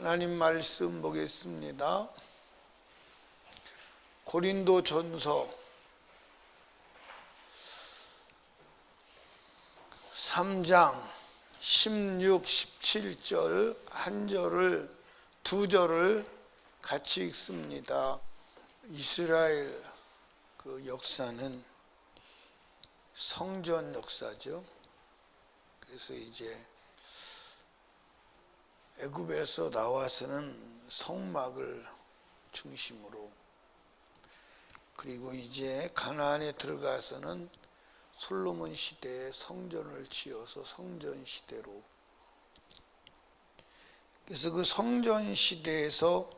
하나님 말씀 보겠습니다. 고린도전서 3장 16, 17절 한 절을 두 절을 같이 읽습니다. 이스라엘 그 역사는 성전 역사죠. 그래서 이제 애굽에서 나와서는 성막을 중심으로, 그리고 이제 가나안에 들어가서는 솔로몬 시대에 성전을 지어서 성전 시대로, 그래서 그 성전 시대에서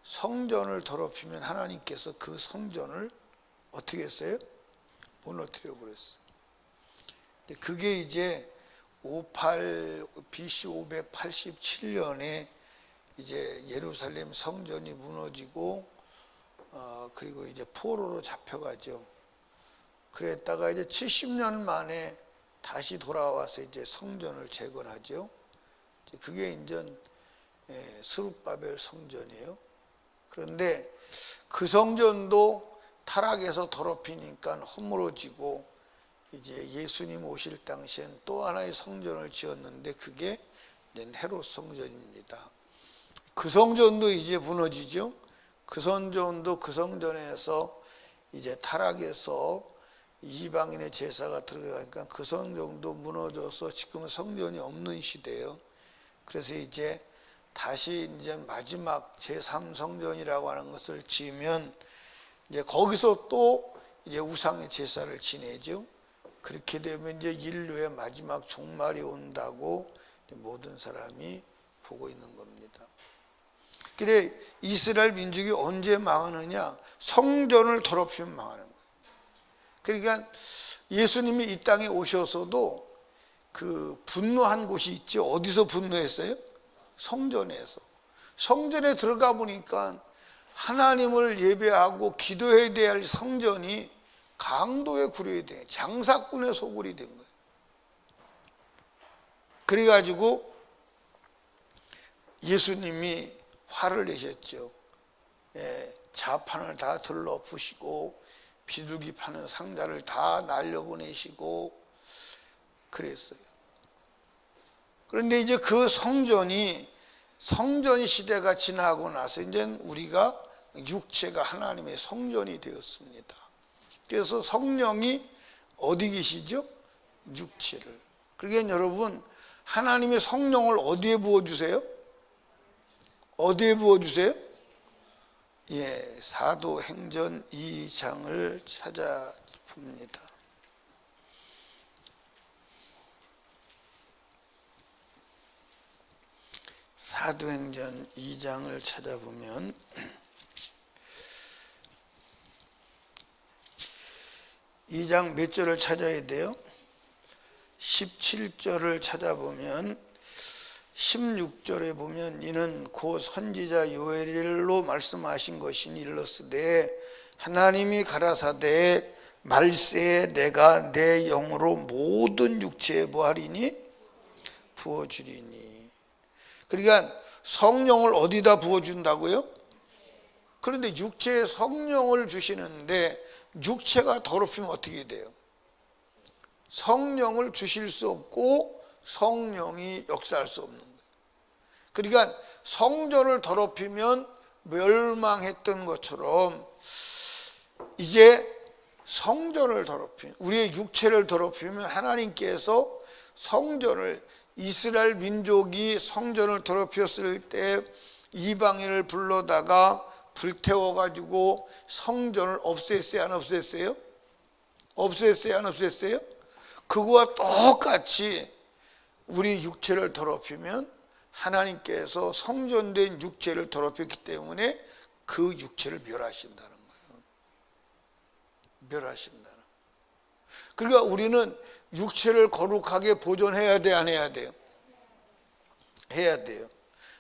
성전을 더럽히면 하나님께서 그 성전을 어떻게 했어요? 무너뜨려 버렸어요. 그게 이제 BC 587년에 이제 예루살렘 성전이 무너지고 그리고 이제 포로로 잡혀가죠. 그랬다가 이제 70년 만에 다시 돌아와서 이제 성전을 재건하죠. 그게 이제 스룹바벨 성전이에요. 그런데 그 성전도 타락해서 더럽히니까 허물어지고, 이제 예수님 오실 당시엔 또 하나의 성전을 지었는데 그게 헤롯 성전입니다. 그 성전도 이제 무너지죠. 그 성전도 그 성전에서 이제 타락해서 이방인의 제사가 들어가니까 그 성전도 무너져서 지금 성전이 없는 시대예요. 그래서 이제 다시 이제 마지막 제3성전이라고 하는 것을 지으면 이제 거기서 또 이제 우상의 제사를 지내죠. 그렇게 되면 이제 인류의 마지막 종말이 온다고 모든 사람이 보고 있는 겁니다. 그래 이스라엘 민족이 언제 망하느냐? 성전을 더럽히면 망하는 거예요. 그러니까 예수님이 이 땅에 오셔서도 그 분노한 곳이 있죠. 어디서 분노했어요? 성전에서. 성전에 들어가 보니까 하나님을 예배하고 기도해야 될 성전이 강도의 구려이 돼, 장사꾼의 소굴이 된 거예요. 그래가지고 예수님이 화를 내셨죠. 자판을 다 들러부시고 비둘기 파는 상자를 다 날려보내시고 그랬어요. 그런데 이제 그 성전 시대가 지나고 나서 이제 우리가 육체가 하나님의 성전이 되었습니다. 그래서 성령이 어디 계시죠? 육체를. 그러니까 여러분, 하나님의 성령을 어디에 부어주세요? 어디에 부어주세요? 사도행전 2장을 찾아봅니다. 사도행전 2장을 찾아보면 2장 몇 절을 찾아야 돼요? 17절을 찾아보면 16절에 보면 이는 곧 선지자 요엘로 말씀하신 것이니 일렀으되 하나님이 가라사대 말세에 내가 내 영으로 모든 육체에 뭐하리니? 부어주리니. 그러니까 성령을 어디다 부어준다고요? 그런데 육체에 성령을 주시는데 육체가 더럽히면 어떻게 돼요? 성령을 주실 수 없고 성령이 역사할 수 없는 거예요. 그러니까 성전을 더럽히면 멸망했던 것처럼 이제 성전을 더럽히면, 우리의 육체를 더럽히면 하나님께서 성전을, 이스라엘 민족이 성전을 더럽혔을 때 이방인을 불러다가 불태워가지고 성전을 없앴어요, 안 없앴어요? 없앴어요, 안 없앴어요? 그거와 똑같이 우리 육체를 더럽히면 하나님께서 성전된 육체를 더럽혔기 때문에 그 육체를 멸하신다는 거예요. 멸하신다는 거예요. 그러니까 우리는 육체를 거룩하게 보존해야 돼, 안 해야 돼요? 해야 돼요.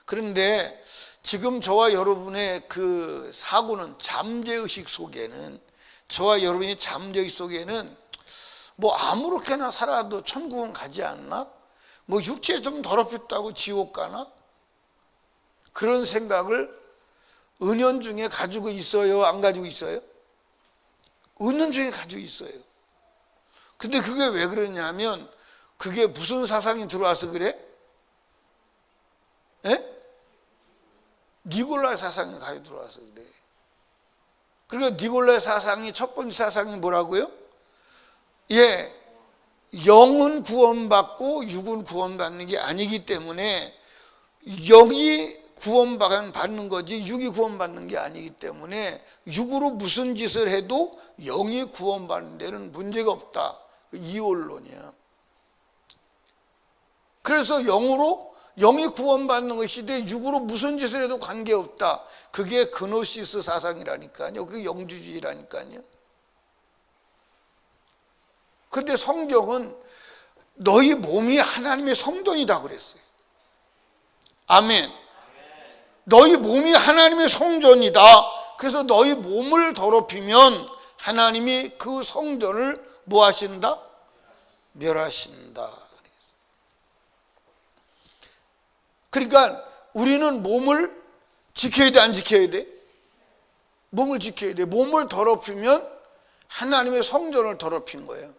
그런데 지금 저와 여러분의 그 사고는, 잠재의식 속에는, 저와 여러분의 잠재의식 속에는 뭐 아무렇게나 살아도 천국은 가지 않나? 뭐 육체 좀 더럽혔다고 지옥 가나? 그런 생각을 은연중에 가지고 있어요? 안 가지고 있어요? 은연중에 가지고 있어요. 근데 그게 왜 그러냐면 그게 무슨 사상이 들어와서 그래? 예? 니골라의 사상이 가지고 들어와서 그래. 그러니까 니골라의 사상이 첫 번째 사상이 뭐라고요? 예, 영은 구원받고 육은 구원받는 게 아니기 때문에 영이 구원받는 거지 육이 구원받는 게 아니기 때문에 육으로 무슨 짓을 해도 영이 구원받는 데는 문제가 없다. 이원론이야. 그래서 영이 구원받는 것인데 육으로 무슨 짓을 해도 관계없다. 그게 그노시스 사상이라니까요. 그게 영주주의라니까요. 근데 성경은 너희 몸이 하나님의 성전이다 그랬어요. 아멘. 너희 몸이 하나님의 성전이다. 그래서 너희 몸을 더럽히면 하나님이 그 성전을 뭐 하신다? 멸하신다. 그러니까 우리는 몸을 지켜야 돼, 안 지켜야 돼? 몸을 지켜야 돼. 몸을 더럽히면 하나님의 성전을 더럽힌 거예요.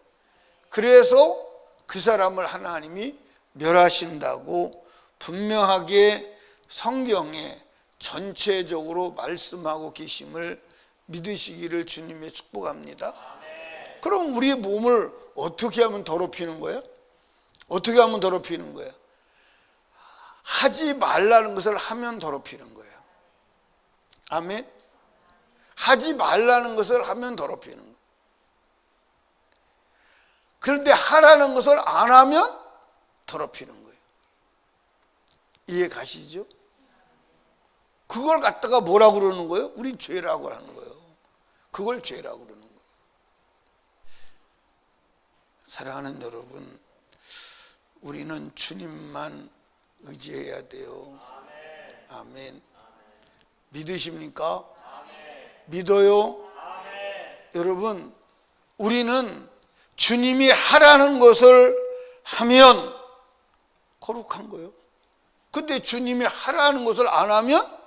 그래서 그 사람을 하나님이 멸하신다고 분명하게 성경에 전체적으로 말씀하고 계심을 믿으시기를 주님의 축복합니다. 그럼 우리의 몸을 어떻게 하면 더럽히는 거예요? 어떻게 하면 더럽히는 거예요? 하지 말라는 것을 하면 더럽히는 거예요. 아멘. 하지 말라는 것을 하면 더럽히는 거예요. 그런데 하라는 것을 안 하면 더럽히는 거예요. 이해 가시죠? 그걸 갖다가 뭐라고 그러는 거예요? 우린 죄라고 하는 거예요. 그걸 죄라고 그러는 거예요. 사랑하는 여러분, 우리는 주님만 의지해야 돼요. 아멘. 믿으십니까? 믿어요? 여러분, 우리는 주님이 하라는 것을 하면 거룩한 거예요. 근데 주님이 하라는 것을 안 하면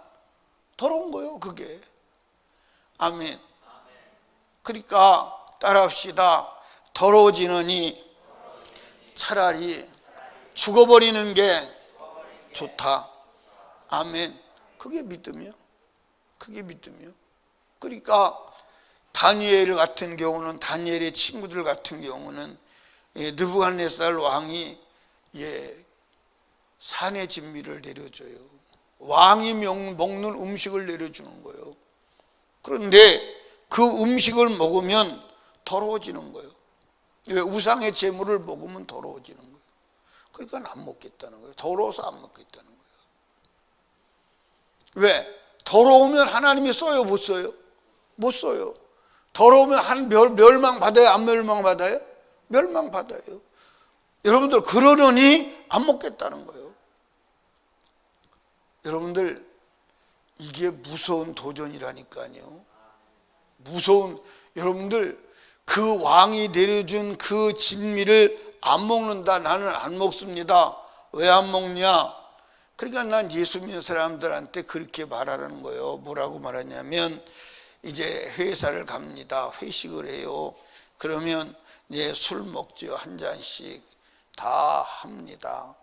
더러운 거예요, 그게. 아멘. 그러니까 따라합시다. 더러워지느니 차라리 죽어버리는 게 좋다. 아멘. 그게 믿음이요. 그게 믿음이요. 그러니까 다니엘 같은 경우는, 다니엘의 친구들 같은 경우는 느부갓네살 왕이 산의 진미를 내려줘요. 왕이 먹는 음식을 내려주는 거예요. 그런데 그 음식을 먹으면 더러워지는 거예요. 왜? 우상의 제물을 먹으면 더러워지는 거예요. 그러니까 안 먹겠다는 거예요. 더러워서 안 먹겠다는 거예요. 왜? 더러우면 하나님이 써요, 못 써요? 못 써요. 더러우면 멸망받아요, 안 멸망받아요? 멸망받아요. 여러분들 그러려니 안 먹겠다는 거예요. 여러분들 이게 무서운 도전이라니까요. 무서운, 여러분들 그 왕이 내려준 그 진미를 안 먹는다, 나는 안 먹습니다. 왜 안 먹냐? 그러니까 난 예수 믿는 사람들한테 그렇게 말하라는 거예요. 뭐라고 말하냐면, 이제 회사를 갑니다. 회식을 해요. 그러면 술 먹죠. 한 잔씩 다 합니다.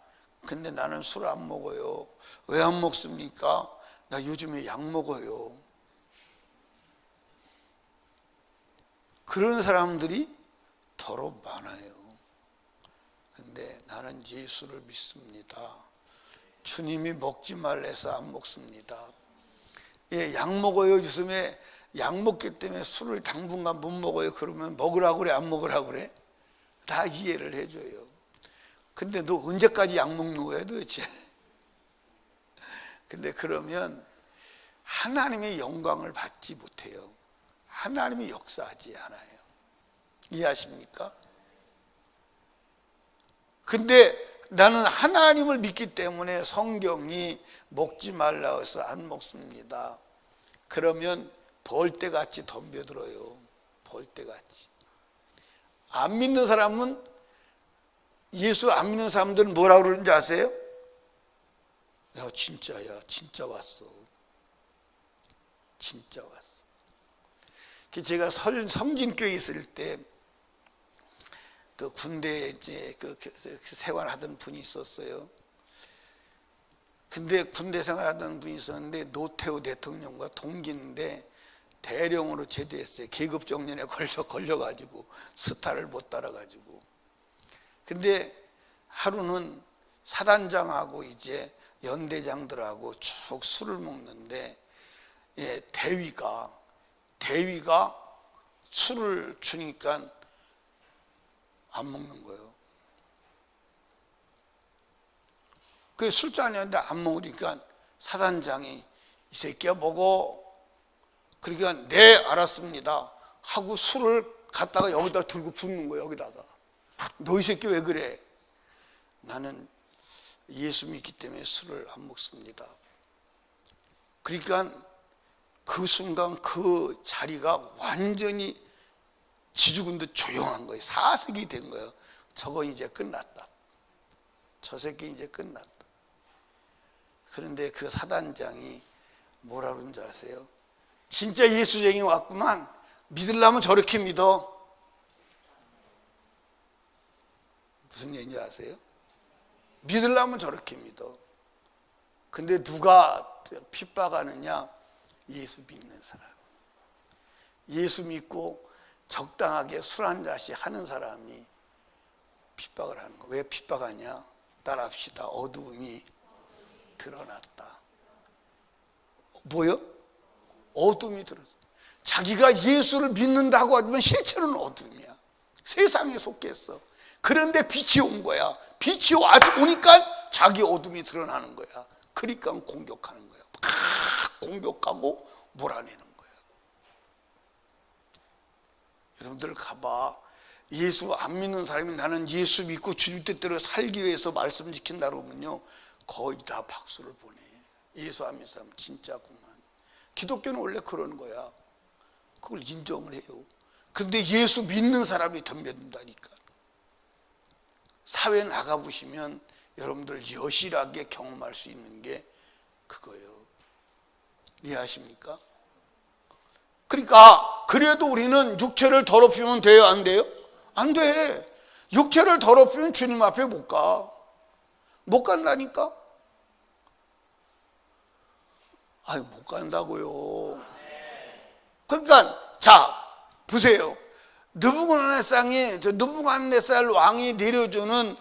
근데 나는 술 안 먹어요. 왜 안 먹습니까? 나 요즘에 약 먹어요. 그런 사람들이 더러 많아요. 근데 나는 예수를 믿습니다. 주님이 먹지 말래서 안 먹습니다. 약 먹어요. 요즘에 약 먹기 때문에 술을 당분간 못 먹어요. 그러면 먹으라고 그래, 안 먹으라고 그래? 다 이해를 해줘요. 근데 너 언제까지 약 먹는 거야 도대체? 근데 그러면 하나님의 영광을 받지 못해요. 하나님이 역사하지 않아요. 이해하십니까? 근데 나는 하나님을 믿기 때문에 성경이 먹지 말라 해서 안 먹습니다. 그러면 벌떼같이 덤벼들어요. 벌떼같이. 안 믿는 사람은, 예수 안 믿는 사람들은 뭐라고 그러는지 아세요? 야, 진짜야, 진짜 왔어. 진짜 왔어. 제가 성진교회 있을 때 그 군대에 이제 그 생활하던 분이 있었어요. 근데 군대 생활하던 분이 있었는데 노태우 대통령과 동기인데 대령으로 제대했어요. 계급 정년에 걸려가지고 스타를 못 따라가지고. 근데 하루는 사단장하고 이제 연대장들하고 쭉 술을 먹는데, 예, 대위가 술을 주니까 안 먹는 거예요. 그 술잔이었는데 안 먹으니까 사단장이 이 새끼야 먹어. 그러니까 네 알았습니다 하고 술을 갖다가 여기다 들고 붓는 거예요. 여기다가. 너 이 새끼 왜 그래? 나는 예수 믿기 때문에 술을 안 먹습니다. 그러니까 그 순간 그 자리가 완전히 지죽은 듯 조용한 거예요. 사색이 된 거예요. 저거 이제 끝났다. 저 새끼 이제 끝났다. 그런데 그 사단장이 뭐라 그런지 아세요? 진짜 예수쟁이 왔구만. 믿으려면 저렇게 믿어. 무슨 얘기인지 아세요? 믿으려면 저렇게 믿어. 근데 누가 핍박하느냐? 예수 믿는 사람. 예수 믿고 적당하게 술 한 잔씩 하는 사람이 핍박을 하는 거. 왜 핍박하냐? 따라합시다. 어두움이 드러났다. 뭐요? 어둠이 드러났어. 자기가 예수를 믿는다고 하지만 실제로는 어둠이야. 세상에 속했어. 그런데 빛이 온 거야. 빛이 오니까 자기 어둠이 드러나는 거야. 그러니까 공격하는 거야. 막 공격하고 몰아내는 거야. 여러분들 가봐. 예수 안 믿는 사람이 나는 예수 믿고 주님 뜻대로 살기 위해서 말씀 지킨다고 하면요, 거의 다 박수를 보내. 예수 안 믿는 사람 진짜구만. 기독교는 원래 그런 거야. 그걸 인정을 해요. 그런데 예수 믿는 사람이 덤벼든다니까. 사회 나가보시면 여러분들 여실하게 경험할 수 있는 게 그거예요. 이해하십니까? 그러니까 그래도 우리는 육체를 더럽히면 돼요? 안 돼요? 안 돼. 육체를 더럽히면 주님 앞에 못 가. 못 간다니까? 아니, 못 간다고요. 그러니까 자 보세요. 느부갓네살 왕이 내려주는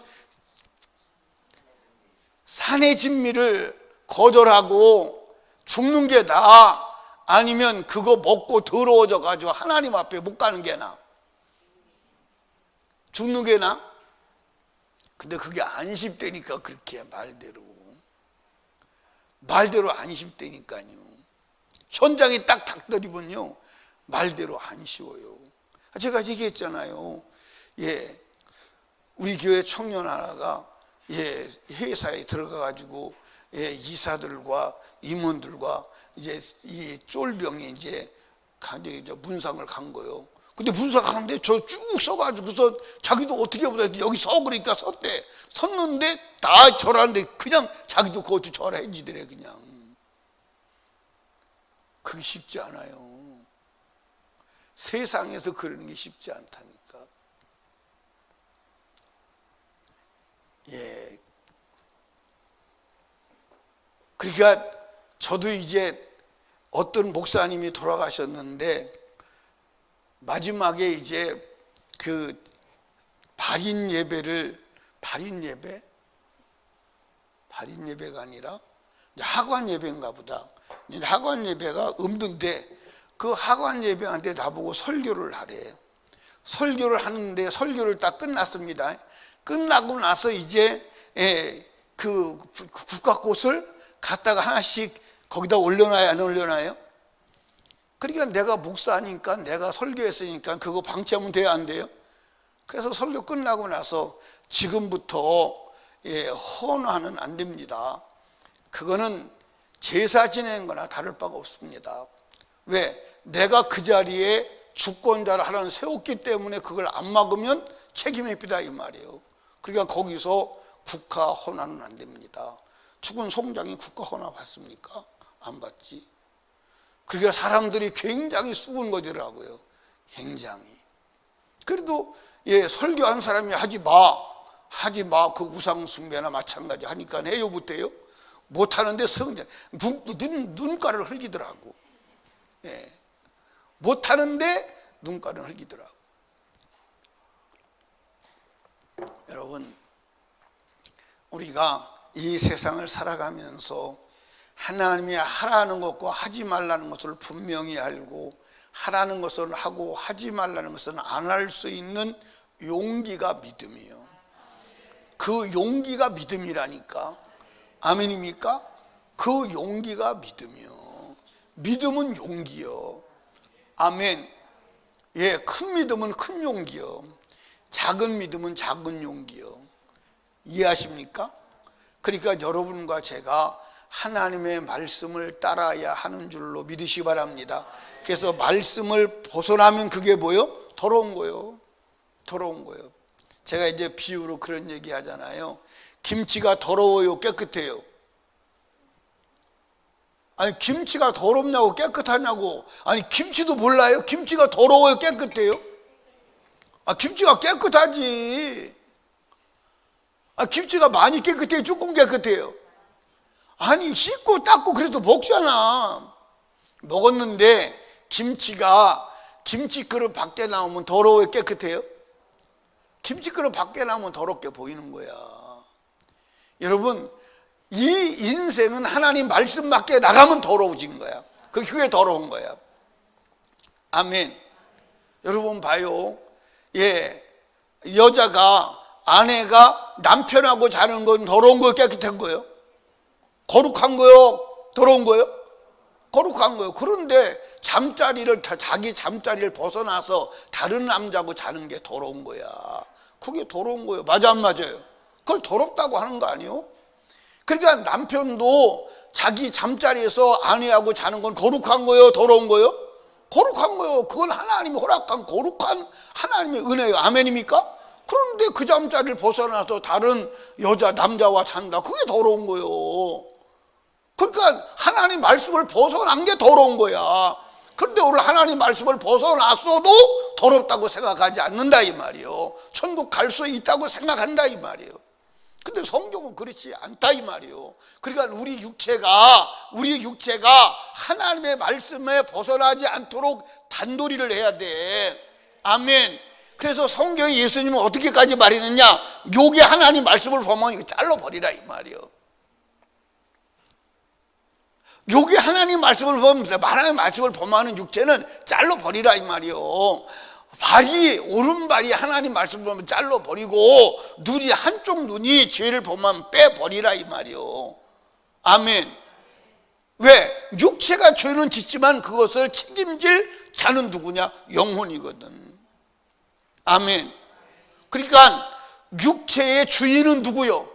산의 진미를 거절하고 죽는 게 나아? 아니면 그거 먹고 더러워져 가지고 하나님 앞에 못 가는 게 나아? 죽는 게 나아? 근데 그게 안심되니까 그렇게 해. 말대로 안심되니까요. 현장에 딱 닥터리면요 말대로 안 쉬워요. 제가 얘기했잖아요. 예, 우리 교회 청년 하나가 회사에 들어가가지고 이사들과 임원들과 이제 이 쫄병이 이제 문상을 간 거예요. 근데 문상 가는데 저 쭉 서가지고서 자기도 어떻게 보다 여기 서 그러니까 섰대. 섰는데 다 절하는데 그냥 자기도 그것도 절해지더래 그냥. 그게 쉽지 않아요. 세상에서 그러는 게 쉽지 않다니까. 예. 그러니까 저도 이제 어떤 목사님이 돌아가셨는데 마지막에 이제 그 발인 예배가 아니라 하관 예배인가 보다. 하관 예배가 없는데 그 하관 예배한테 나보고 설교를 하래. 설교를 하는데 설교를 딱 끝났습니다. 끝나고 나서 이제 그 국화꽃을 갖다가 하나씩 거기다 올려놔요, 안 올려놔요? 그러니까 내가 목사니까 내가 설교했으니까 그거 방치하면 돼요, 안 돼요? 그래서 설교 끝나고 나서 지금부터 헌화는 안 됩니다. 그거는 제사 지내는 거나 다를 바가 없습니다. 왜? 내가 그 자리에 주권자를 하나는 세웠기 때문에 그걸 안 막으면 책임이 있다 이 말이에요. 그러니까 거기서 국화 헌화는 안 됩니다. 죽은 송장이 국가호나 봤습니까? 안 봤지. 그러니까 사람들이 굉장히 쑥은 거더라고요. 굉장히. 그래도 설교한 사람이 하지 마. 그 우상 숭배나 마찬가지 하니까 해요 못해요? 못하는데 눈가를 흘기더라고. 못하는데 눈가를 흘기더라고. 여러분, 우리가 이 세상을 살아가면서 하나님이 하라는 것과 하지 말라는 것을 분명히 알고 하라는 것을 하고 하지 말라는 것은 안 할 수 있는 용기가 믿음이에요. 그 용기가 믿음이라니까. 아멘입니까? 그 용기가 믿음이요. 믿음은 용기요. 아멘. 큰 믿음은 큰 용기요. 작은 믿음은 작은 용기요. 이해하십니까? 그러니까 여러분과 제가 하나님의 말씀을 따라야 하는 줄로 믿으시기 바랍니다. 그래서 말씀을 벗어나면 그게 뭐요? 더러운 거요. 더러운 거요. 제가 이제 비유로 그런 얘기 하잖아요. 김치가 더러워요, 깨끗해요? 아니, 김치가 더럽냐고 깨끗하냐고. 아니, 김치도 몰라요? 김치가 더러워요, 깨끗해요? 김치가 깨끗하지. 김치가 많이 깨끗해요, 조금 깨끗해요? 아니, 씻고 닦고 그래도 먹잖아. 먹었는데 김치 그릇 밖에 나오면 더러워요, 깨끗해요? 김치 그릇 밖에 나오면 더럽게 보이는 거야. 여러분, 이 인생은 하나님 말씀 밖에 나가면 더러워진 거야. 그게 더러운 거야. 아멘. 여러분 봐요. 아내가 남편하고 자는 건 더러운 거예요, 깨끗한 거예요? 거룩한 거요? 더러운 거요? 거룩한 거요. 그런데 자기 잠자리를 벗어나서 다른 남자하고 자는 게 더러운 거야. 그게 더러운 거예요. 맞아, 안 맞아요? 그걸 더럽다고 하는 거 아니에요? 그러니까 남편도 자기 잠자리에서 아내하고 자는 건 거룩한 거예요, 더러운 거예요? 거룩한 거예요. 그건 하나님이 허락한 거룩한 하나님의 은혜예요. 아멘입니까? 그런데 그 잠자리를 벗어나서 다른 남자와 잔다. 그게 더러운 거예요. 그러니까 하나님 말씀을 벗어난 게 더러운 거야. 그런데 오늘 하나님 말씀을 벗어났어도 더럽다고 생각하지 않는다 이 말이에요. 천국 갈 수 있다고 생각한다 이 말이에요. 근데 성경은 그렇지 않다 이 말이에요. 그러니까 우리 육체가 하나님의 말씀에 벗어나지 않도록 단도리를 해야 돼. 아멘. 그래서 성경에 예수님은 어떻게까지 말했느냐? 요게 하나님 말씀을 보면 이거 잘라버리라 이 말이에요. 요게 하나님 말씀을 보면, 하나님 말씀을 범하는 육체는 잘라버리라 이 말이에요. 오른발이 하나님 말씀을 보면 잘라버리고 한쪽 눈이 죄를 범하면 빼버리라 이 말이에요. 아멘. 왜? 육체가 죄는 짓지만 그것을 책임질 자는 누구냐? 영혼이거든. 아멘. 그러니까 육체의 주인은 누구요?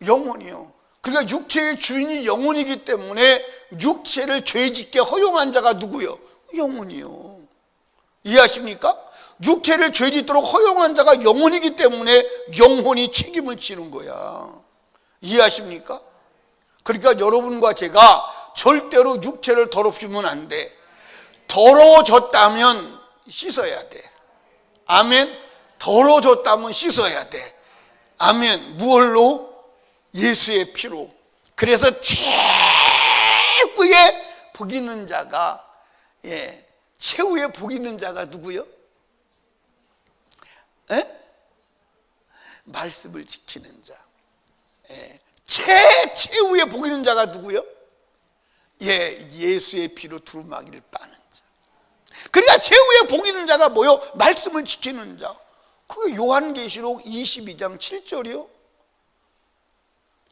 영혼이요. 그러니까 육체의 주인이 영혼이기 때문에 육체를 죄짓게 허용한 자가 누구요? 영혼이요. 이해하십니까? 육체를 죄짓도록 허용한 자가 영혼이기 때문에 영혼이 책임을 지는 거야. 이해하십니까? 그러니까 여러분과 제가 절대로 육체를 더럽히면 안 돼. 더러워졌다면 씻어야 돼. 아멘. 더러워졌다면 씻어야 돼. 아멘. 무얼로? 예수의 피로. 그래서 최후의 복 있는 자가 최후의 복 있는 자가 누구요? 말씀을 지키는 자. 최후의 복 있는 자가 누구요? 예수의 피로 두루마기를 빠는 자. 그러니까 최후의 복 있는 자가 뭐요? 말씀을 지키는 자. 그게 요한계시록 22장 7절이요.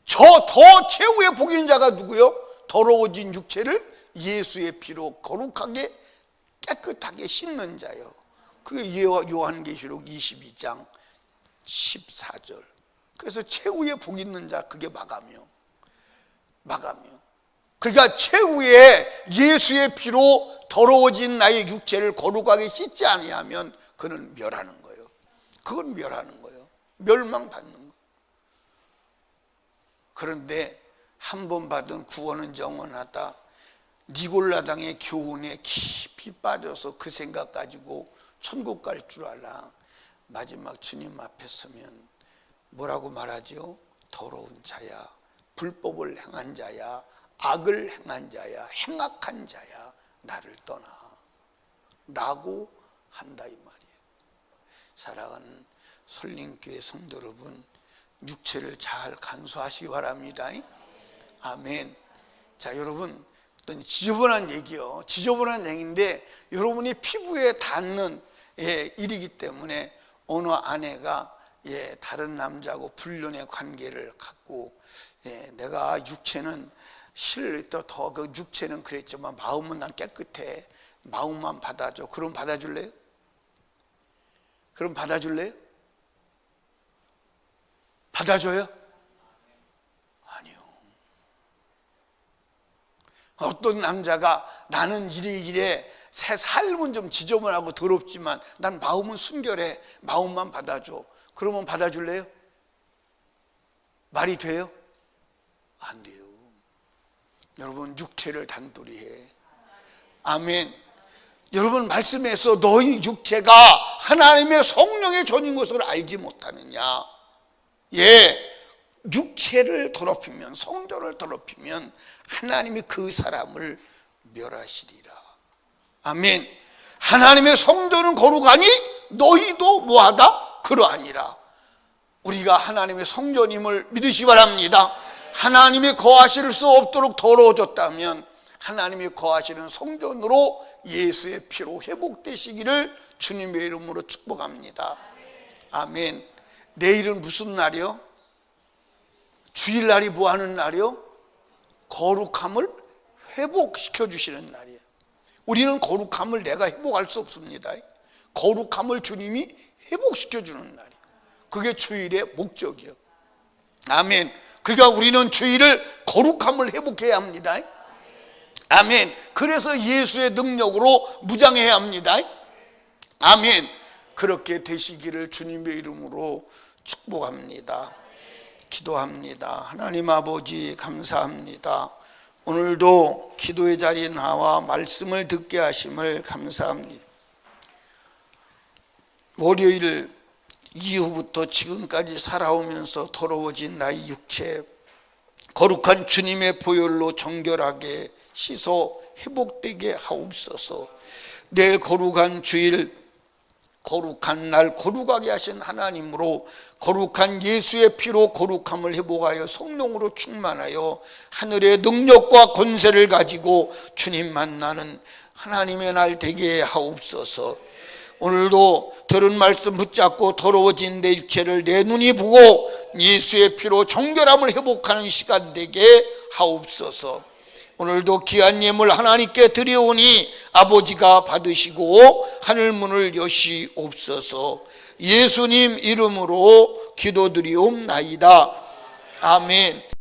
더 최후의 복 있는 자가 누구요? 더러워진 육체를 예수의 피로 거룩하게 깨끗하게 씻는 자요. 그게 요한계시록 22장 14절. 그래서 최후의 복 있는 자, 그게 마감이요. 그러니까 최후의 예수의 피로 더러워진 나의 육체를 거룩하게 씻지 아니하면 그는 멸하는 거예요. 그건 멸하는 거예요. 멸망받는 거예요. 그런데 한 번 받은 구원은 영원하다. 니골라당의 교훈에 깊이 빠져서 그 생각 가지고 천국 갈 줄 알아. 마지막 주님 앞에 서면 뭐라고 말하죠? 더러운 자야, 불법을 행한 자야, 악을 행한 자야, 행악한 자야, 나를 떠나 라고 한다 이 말이에요. 사랑하는 설림교회 성도 여러분, 육체를 잘 간수하시기 바랍니다. 아멘. 자, 여러분, 어떤 지저분한 얘기요. 지저분한 얘기인데 여러분이 피부에 닿는 일이기 때문에 어느 아내가 다른 남자하고 불륜의 관계를 갖고 내가 육체는 더 그 육체는 그랬지만 마음은 난 깨끗해. 마음만 받아줘. 그럼 받아줄래요? 그럼 받아줄래요? 받아줘요? 아니요. 어떤 남자가 나는 이래 새 삶은 좀 지저분하고 더럽지만 난 마음은 순결해. 마음만 받아줘. 그러면 받아줄래요? 말이 돼요? 안 돼요. 여러분, 육체를 단둘이 해. 아멘. 여러분, 말씀에서 너희 육체가 하나님의 성령의 존인 것을 알지 못하느냐. 육체를 더럽히면, 성도를 더럽히면 하나님이 그 사람을 멸하시리라. 아멘. 하나님의 성도는 거룩하니 너희도 뭐하다? 그러하니라. 우리가 하나님의 성전임을 믿으시기 바랍니다. 하나님이 거하실 수 없도록 더러워졌다면 하나님이 거하시는 성전으로 예수의 피로 회복되시기를 주님의 이름으로 축복합니다. 아멘. 내일은 무슨 날이요? 주일날이 뭐 하는 날이요? 거룩함을 회복시켜 주시는 날이에요. 우리는 거룩함을 내가 회복할 수 없습니다. 거룩함을 주님이 회복시켜 주는 날이에요. 그게 주일의 목적이요. 아멘. 그러니까 우리는 주일을 거룩함을 회복해야 합니다. 아멘. 그래서 예수의 능력으로 무장해야 합니다. 아멘. 그렇게 되시기를 주님의 이름으로 축복합니다. 기도합니다. 하나님 아버지 감사합니다. 오늘도 기도의 자리에 나와 말씀을 듣게 하심을 감사합니다. 월요일 이후부터 지금까지 살아오면서 더러워진 나의 육체, 거룩한 주님의 보혈로 정결하게 씻어 회복되게 하옵소서. 내일 거룩한 주일, 거룩한 날 거룩하게 하신 하나님으로 거룩한 예수의 피로 거룩함을 회복하여 성령으로 충만하여 하늘의 능력과 권세를 가지고 주님 만나는 하나님의 날 되게 하옵소서. 오늘도 들은 말씀 붙잡고 더러워진 내 육체를 내 눈이 보고 예수의 피로 정결함을 회복하는 시간 되게 하옵소서. 오늘도 귀한 예물 하나님께 드려오니 아버지가 받으시고 하늘문을 여시옵소서. 예수님 이름으로 기도드리옵나이다. 아멘.